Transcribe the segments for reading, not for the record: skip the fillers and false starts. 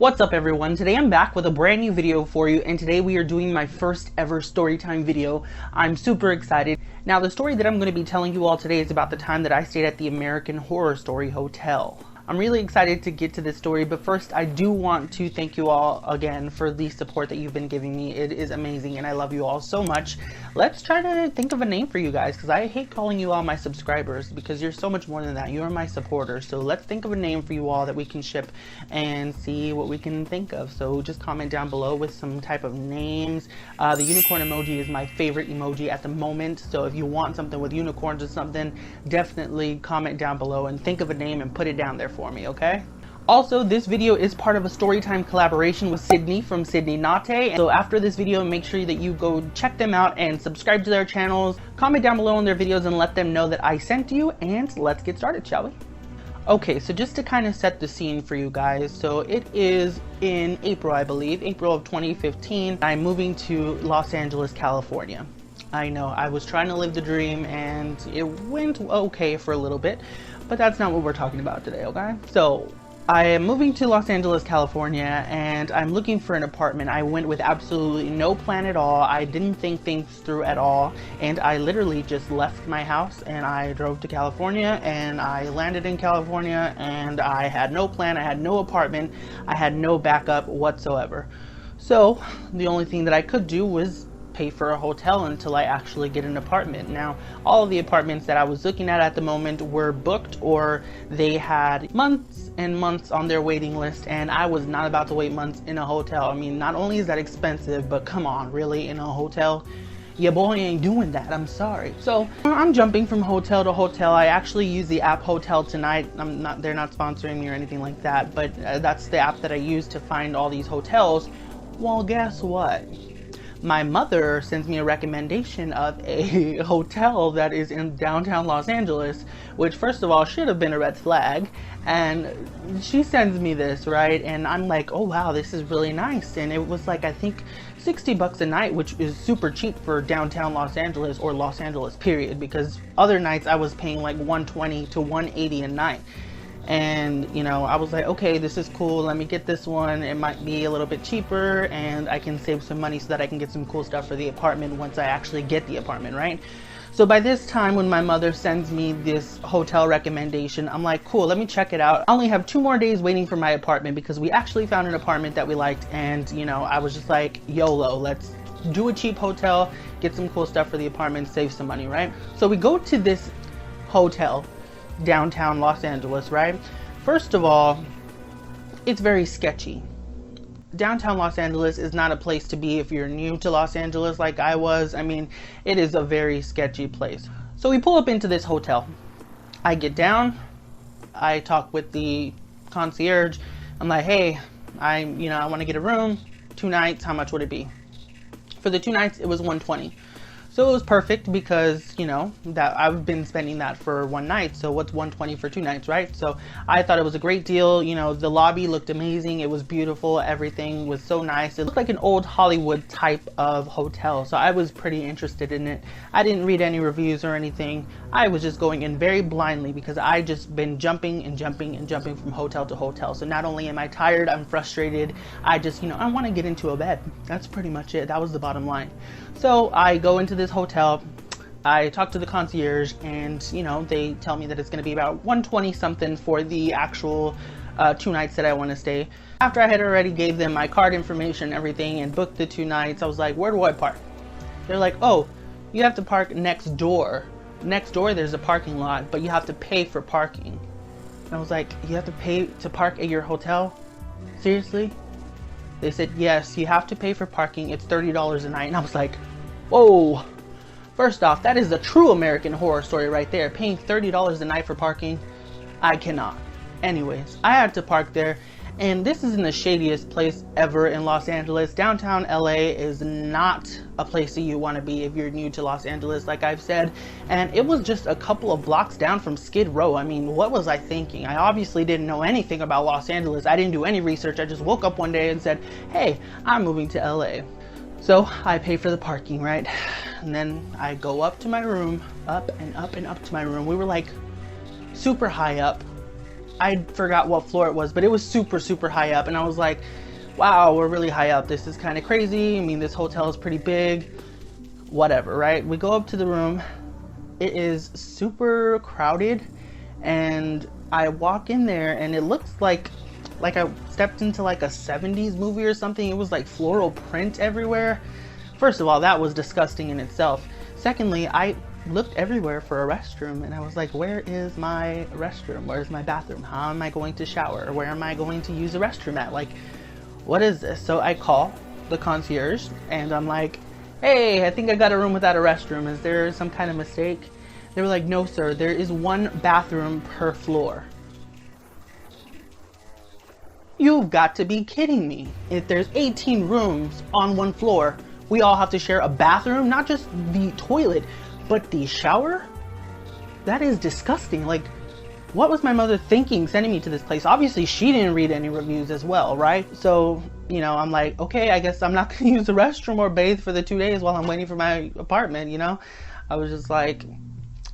What's up everyone? Today I'm back with a brand new video for you, and today we are doing my first ever story time video. I'm super excited. Now the story that I'm going to be telling you all today is about the time that I stayed at the American Horror Story Hotel. I'm really excited to get to this story, but first I do want to thank you all again for the support that you've been giving me. It is amazing and I love you all so much. Let's try to think of a name for you guys, because I hate calling you all my subscribers because you're so much more than that. You are my supporters. So let's think of a name for you all that we can ship and see what we can think of. So just comment down below with some type of names. The unicorn emoji is my favorite emoji at the moment. So if you want something with unicorns or something, definitely comment down below and think of a name and put it down there for me, okay? Also, this video is part of a Storytime collaboration with Sydney from Sydney Nate. So after this video, make sure that you go check them out and subscribe to their channels. Comment down below on their videos and let them know that I sent you, and let's get started, shall we? Okay, so just to kind of set the scene for you guys, so it is in April, I believe, April of 2015. I'm moving to Los Angeles, California. I know, I was trying to live the dream and it went okay for a little bit, but that's not what we're talking about today, okay? So I am moving to Los Angeles, California, and I'm looking for an apartment. I went with absolutely no plan at all. I didn't think things through at all, and I literally just left my house and I drove to California, and I landed in California, and I had no plan. I had no apartment. I had no backup whatsoever. So the only thing that I could do was pay for a hotel until I actually get an apartment. Now, all of the apartments that I was looking at the moment were booked, or they had months and months on their waiting list, and I was not about to wait months in a hotel. I mean, not only is that expensive, but come on, really, in a hotel? Your boy ain't doing that, I'm sorry. So I'm jumping from hotel to hotel. I actually use the app Hotel Tonight. They're not sponsoring me or anything like that, but that's the app that I use to find all these hotels. Well, guess what? My mother sends me a recommendation of a hotel that is in downtown Los Angeles, which first of all should have been a red flag. And she sends me this, right? And I'm like, oh wow, this is really nice. And it was like, I think 60 bucks a night, which is super cheap for downtown Los Angeles, or Los Angeles period, because other nights I was paying like 120 to 180 a night. And you know, I was like, okay, this is cool, let me get this one. It might be a little bit cheaper and I can save some money so that I can get some cool stuff for the apartment once I actually get the apartment, right? So by this time, when my mother sends me this hotel recommendation, I'm like, cool, let me check it out. I only have 2 more days waiting for my apartment because we actually found an apartment that we liked, and you know, I was just like, YOLO, let's do a cheap hotel, get some cool stuff for the apartment, save some money, right? So we go to this hotel downtown Los Angeles, right? First of all, it's very sketchy. Downtown Los Angeles is not a place to be if you're new to Los Angeles like I was. I mean, it is a very sketchy place. So we pull up into this hotel. I get down, I talk with the concierge. I'm like, hey, I want to get a room, 2 nights, how much would it be? For the 2 nights, it was $120. So it was perfect because, you know, that I've been spending that for 1 night. So what's $120 for 2 nights, right? So I thought it was a great deal. You know, the lobby looked amazing. It was beautiful. Everything was so nice. It looked like an old Hollywood type of hotel. So I was pretty interested in it. I didn't read any reviews or anything. I was just going in very blindly because I just been jumping and jumping and jumping from hotel to hotel. So not only am I tired, I'm frustrated. I just, you know, I want to get into a bed. That's pretty much it. That was the bottom line. So I go into this hotel, I talk to the concierge, and you know, they tell me that it's going to be about 120 something for the actual 2 nights that I want to stay. After I had already gave them my card information and everything and booked the 2 nights, I was like, where do I park? They're like, oh, you have to park next door. Next door there's a parking lot, but you have to pay for parking. And I was like, you have to pay to park at your hotel? Seriously? They said, yes, you have to pay for parking. It's $30 a night. And I was like, whoa. First off, that is a true American Horror Story right there. Paying $30 a night for parking. I cannot. Anyways, I had to park there. And this isn't the shadiest place ever in Los Angeles. Downtown LA is not a place that you want to be if you're new to Los Angeles, like I've said. And it was just a couple of blocks down from Skid Row. I mean, what was I thinking? I obviously didn't know anything about Los Angeles. I didn't do any research. I just woke up one day and said, hey, I'm moving to LA. So I pay for the parking, right? And then I go up to my room, up and up and up to my room. We were like super high up. I forgot what floor it was, but it was super, super high up. And I was like, wow, we're really high up. This is kind of crazy. I mean, this hotel is pretty big. Whatever, right? We go up to the room. It is super crowded. And I walk in there and it looks like I stepped into like a 70s movie or something. It was like floral print everywhere. First of all, that was disgusting in itself. Secondly, I looked everywhere for a restroom and I was like, where is my restroom? Where's my bathroom? How am I going to shower? Where am I going to use the restroom at? Like, what is this? So I call the concierge and I'm like, hey, I think I got a room without a restroom. Is there some kind of mistake? They were like, no, sir, there is one bathroom per floor. You've got to be kidding me. If there's 18 rooms on one floor, we all have to share a bathroom, not just the toilet, but the shower? That is disgusting. Like, what was my mother thinking sending me to this place? Obviously, she didn't read any reviews as well, right? So, you know, I'm like, okay, I guess I'm not gonna use the restroom or bathe for the 2 days while I'm waiting for my apartment, you know? I was just like,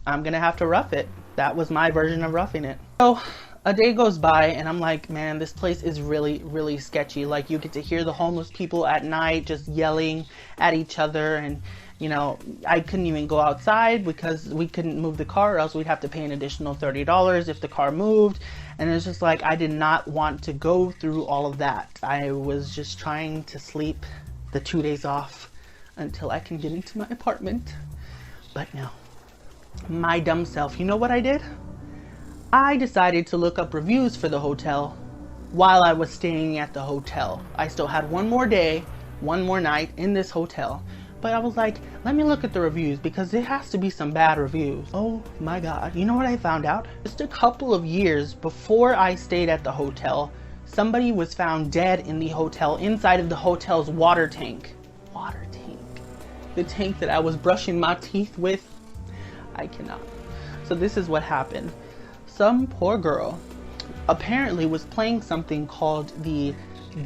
I'm gonna have to rough it. That was my version of roughing it. So, a day goes by and I'm like, man, this place is really, really sketchy. Like, you get to hear the homeless people at night just yelling at each other, and you know, I couldn't even go outside because we couldn't move the car, or else we'd have to pay an additional $30 if the car moved. And it's just like, I did not want to go through all of that. I was just trying to sleep the 2 days off until I can get into my apartment. But no, my dumb self, you know what I did? I decided to look up reviews for the hotel while I was staying at the hotel. I still had one more day, one more night in this hotel. But I was like, let me look at the reviews because there has to be some bad reviews. Oh my God. You know what I found out? Just a couple of years before I stayed at the hotel, somebody was found dead in the hotel inside of the hotel's water tank. Water tank. The tank that I was brushing my teeth with. I cannot. So this is what happened. Some poor girl apparently was playing something called the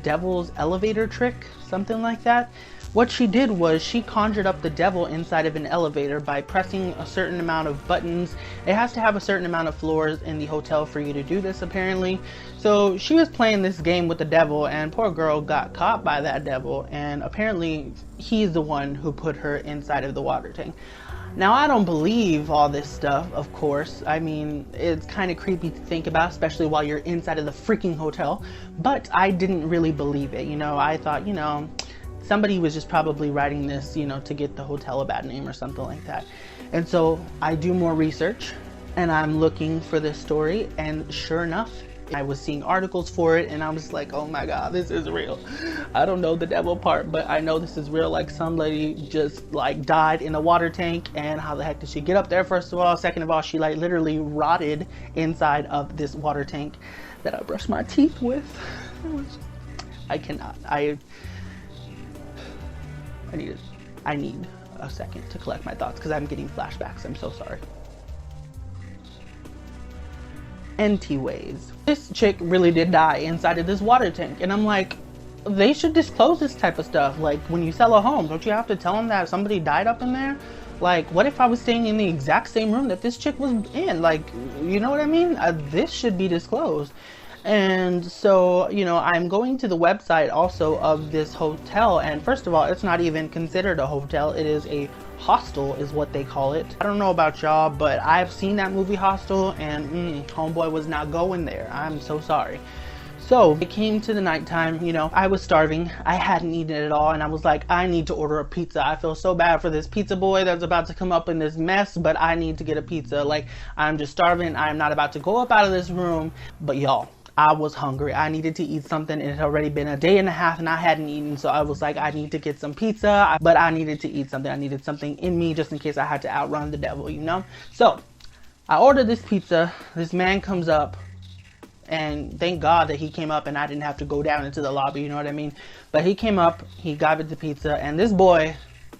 devil's elevator trick, something like that. What she did was she conjured up the devil inside of an elevator by pressing a certain amount of buttons. It has to have a certain amount of floors in the hotel for you to do this, apparently. So she was playing this game with the devil, and poor girl got caught by that devil, and apparently he's the one who put her inside of the water tank. Now, I don't believe all this stuff, of course. I mean, it's kind of creepy to think about, especially while you're inside of the freaking hotel. But I didn't really believe it, you know. I thought, you know, somebody was just probably writing this, you know, to get the hotel a bad name or something like that. And so I do more research and I'm looking for this story, and sure enough, I was seeing articles for it and I was like, oh my God, this is real. I don't know the devil part, but I know this is real. Like, some lady just like died in a water tank, and how the heck did she get up there, first of all? Second of all, she like literally rotted inside of this water tank that I brushed my teeth with. I cannot. I need a second to collect my thoughts because I'm getting flashbacks. I'm so sorry. Anyways, this chick really did die inside of this water tank, and I'm like, they should disclose this type of stuff. Like, when you sell a home, don't you have to tell them that somebody died up in there? Like, what if I was staying in the exact same room that this chick was in? Like, you know what I mean? This should be disclosed. And so, you know, I'm going to the website also of this hotel, and first of all, it's not even considered a hotel. It is a hostel is what they call it. I don't know about y'all, but I've seen that movie Hostel, and homeboy was not going there. I'm so sorry. So it came to the nighttime, you know, I was starving. I hadn't eaten it at all, and I was like, I need to order a pizza. I feel so bad for this pizza boy that's about to come up in this mess, but I need to get a pizza. Like, I'm just starving. I'm not about to go up out of this room. But y'all, I was hungry. I needed to eat something. It had already been a day and a half and I hadn't eaten. So I was like, I need to get some pizza, but I needed to eat something. I needed something in me just in case I had to outrun the devil, you know? So I ordered this pizza. This man comes up, and thank God that he came up and I didn't have to go down into the lobby, you know what I mean? But he came up, he got me the pizza, and this boy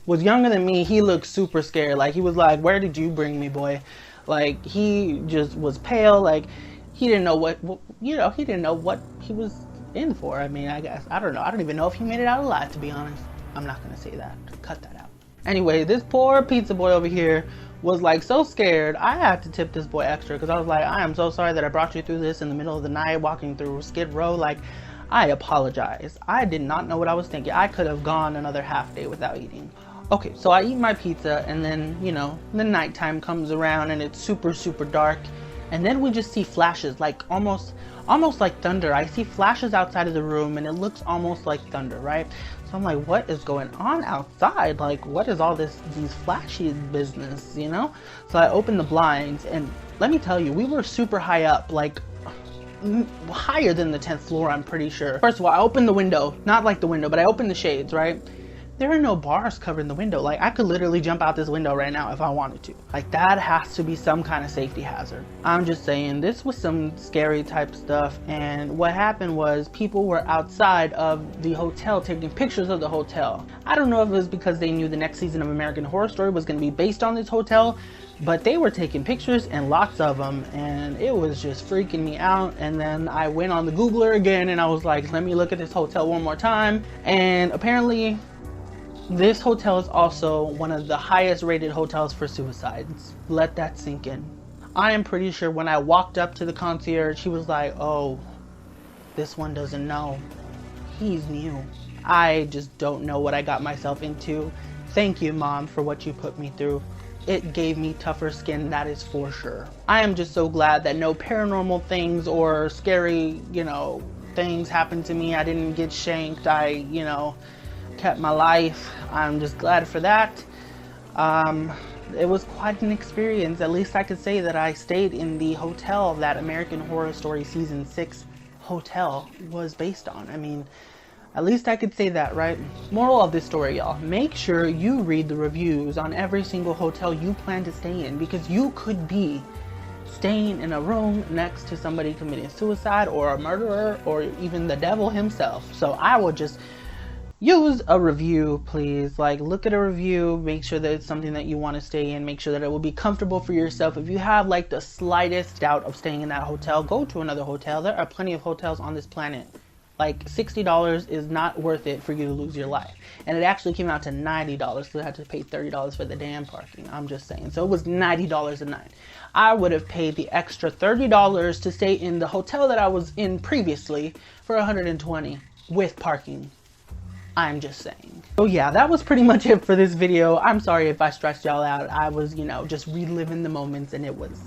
was younger than me. He looked super scared. Like, he was like, where did you bring me, boy? Like, he just was pale. Like, he didn't know what, you know, he didn't know what he was in for. I mean, I guess, I don't know. I don't even know if he made it out alive, to be honest. I'm not going to say that. Cut that out. Anyway, this poor pizza boy over here was like so scared. I had to tip this boy extra because I was like, I am so sorry that I brought you through this in the middle of the night walking through Skid Row. Like, I apologize. I did not know what I was thinking. I could have gone another half day without eating. Okay, so I eat my pizza, and then, you know, the nighttime comes around and it's super, super dark. And then we just see flashes, like almost like thunder. I see flashes outside of the room and it looks almost like thunder, right? So I'm like, what is going on outside? Like, what is all these flashy business, you know? So I open the blinds, and let me tell you, we were super high up, like higher than the 10th floor, I'm pretty sure. First of all, I opened the window, not like the window, but I opened the shades, right? There are no bars covering the window. Like, I could literally jump out this window right now if I wanted to. Like, that has to be some kind of safety hazard. I'm just saying, this was some scary type stuff. And what happened was people were outside of the hotel taking pictures of the hotel. I don't know if it was because they knew the next season of American Horror Story was going to be based on this hotel, but they were taking pictures, and lots of them, and it was just freaking me out. And then I went on the Googler again and I was like, let me look at this hotel one more time. And apparently this hotel is also one of the highest rated hotels for suicides. Let that sink in. I am pretty sure when I walked up to the concierge, he was like, oh, this one doesn't know. He's new. I just don't know what I got myself into. Thank you, Mom, for what you put me through. It gave me tougher skin, that is for sure. I am just so glad that no paranormal things or scary, you know, things happened to me. I didn't get shanked. I, you know, kept my life. I'm just glad for that. It was quite an experience. At least I could say that I stayed in the hotel that American Horror Story Season 6 hotel was based on. I mean, at least I could say that, right? Moral of this story, y'all. Make sure you read the reviews on every single hotel you plan to stay in, because you could be staying in a room next to somebody committing suicide or a murderer or even the devil himself. So I will just use a review, please. Like, look at a review, make sure that it's something that you want to stay in, make sure that it will be comfortable for yourself. If you have like the slightest doubt of staying in that hotel, go to another hotel. There are plenty of hotels on this planet. Like, $60 is not worth it for you to lose your life. And it actually came out to $90, so I had to pay $30 for the damn parking. I'm just saying. So it was $90 a night. I would have paid the extra $30 to stay in the hotel that I was in previously for $120 with parking. I'm just saying. So yeah, that was pretty much it for this video. I'm sorry if I stressed y'all out. I was, you know, just reliving the moments, and it was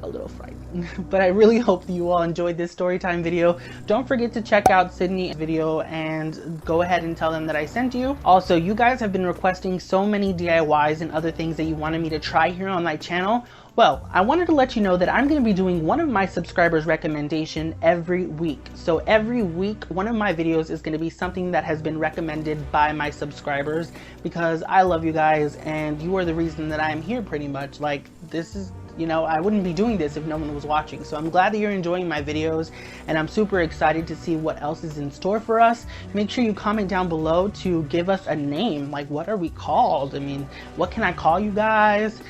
a little frightening. But I really hope that you all enjoyed this story time video. Don't forget to check out Sydney's video and go ahead and tell them that I sent you. Also, you guys have been requesting so many DIYs and other things that you wanted me to try here on my channel. Well, I wanted to let you know that I'm going to be doing one of my subscribers' recommendation every week. So every week, one of my videos is going to be something that has been recommended by my subscribers, because I love you guys and you are the reason that I'm here pretty much. Like, this is, you know, I wouldn't be doing this if no one was watching. So I'm glad that you're enjoying my videos, and I'm super excited to see what else is in store for us. Make sure you comment down below to give us a name. Like, what are we called? I mean, what can I call you guys?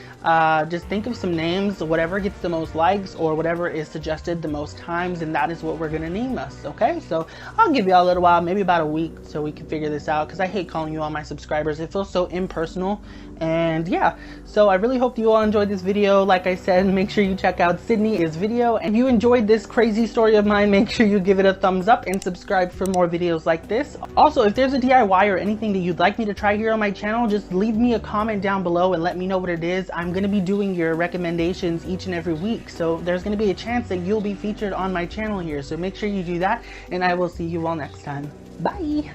Just think of some names, whatever gets the most likes or whatever is suggested the most times, and that is what we're gonna name us. Okay, so I'll give y'all a little while, maybe about a week, so we can figure this out, because I hate calling you all my subscribers. It feels so impersonal. And yeah, so I really hope you all enjoyed this video. Like I said, make sure you check out Sydney's video, and if you enjoyed this crazy story of mine, make sure you give it a thumbs up and subscribe for more videos like this. Also, if there's a DIY or anything that you'd like me to try here on my channel, just leave me a comment down below and let me know what it is. I'm going to be doing your recommendations each and every week, so there's going to be a chance that you'll be featured on my channel here. So make sure you do that, and I will see you all next time. Bye!